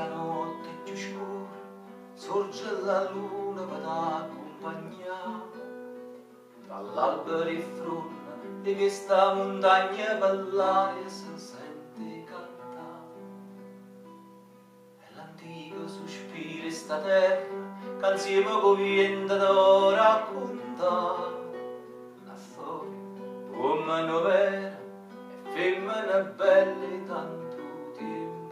notte più scura sorge la luna per accompagnare tra l'albero e fronna di questa montagna per l'aria si sente cantare. E l'antico sospiro sta terra che insieme con vento da raccontare la storia come novera e femmine belle tanto tempo.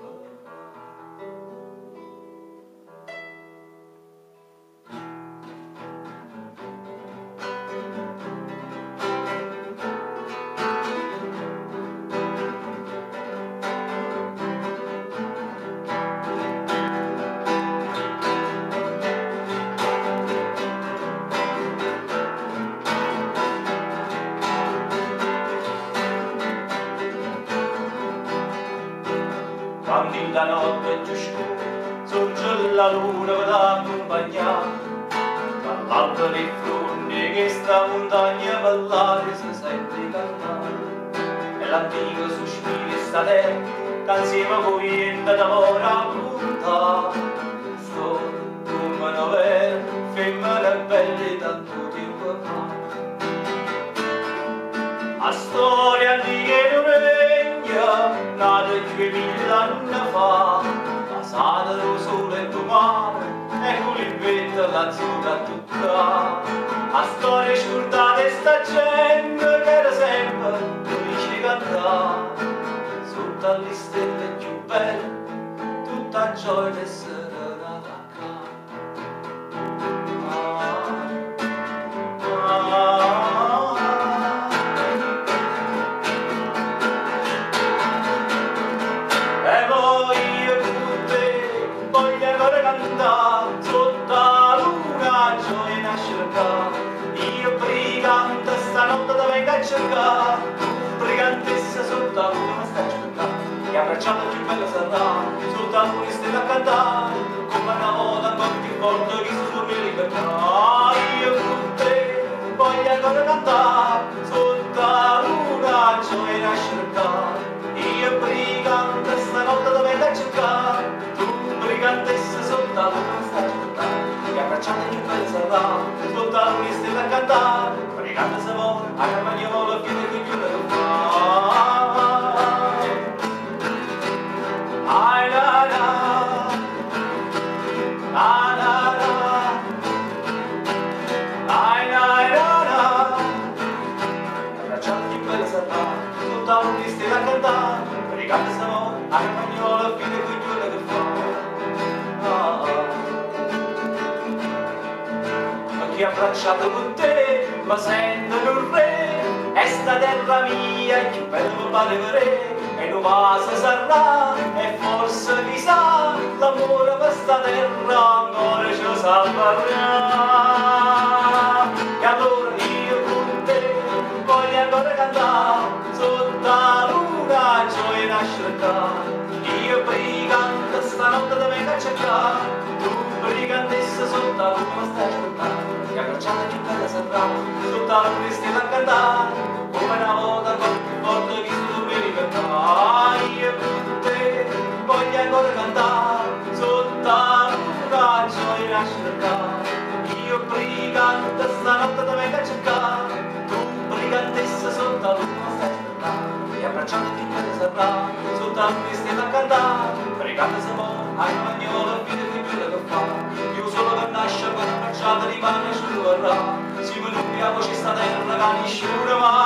Quando la notte è più scura sorge la luna per accompagnare tra l'albero e fronde che sta montagna per l'aria si sente cantare. E l'antico sospiro sta terra che insieme con vento da raccontare storia come novella femmine belle tanto tempo fa. La storia antica di un'egna nata 2000 anni fa, basata sul sole e sul mare, e con l'invento l'azzurra tutta. La storia scordata di sta gente che era sempre felice cantare, sotto alle stelle più belle, tutta gioia di essere nata accanto. E poi io con te voglio ancora cantare sotto la luna gioia a cercare. Io brigante stanotte ti vengo a cercare, tu brigantessa sotto la luna mi stai a cercare. E abbracciata più bella sarà sotto la luna stella a cantare, come una volta ancora più forte che si suona libertà. Io con te voglio ancora cantare sotto la luna gioia a cercare. Io brigante stanotte ti vengo a cercare, tu brigantessa sotto la luna stai a cercare. E abbracciata più bella sarà sotto la luna stella a cantare, brigante se vuole a carmagnola fine che chiude che fa. Ai la la, la la la, ai la la, abbracciata più bella sarà sotto la luna stella a cantare, brigante se vuole a carmagnola fine che chiude che fa. Chi ha abbracciato con te ma sento un re, e sta terra mia è più bella mi pare per re, e non passa sarà e forse chissà l'amore per sta terra ancora ci salverà. E allora io con te voglio ancora cantare sotto la luna gioia a cercare. Io brigante stanotte ti vengo a cercare, tu brigantessa sotto la luna stai a cercare. E abbracciata più bella sarà sotto la luna stella a cantare, come una volta ancora più forte che si dorme libertà. Io con te voglio ancora cantare sotto la luna gioia a cercare. Io brigante stanotte ti vengo a cercare, tu brigantessa sotto la luna stai a cercare. E abbracciata più bella sarà sotto la luna stella a cantare, brigante se vuole a carmagnola fine che chiude che fa. Io solo per nascere con abbracciata rimane su vorrà, si mi dubbiamo ci sta terra che nessuno mai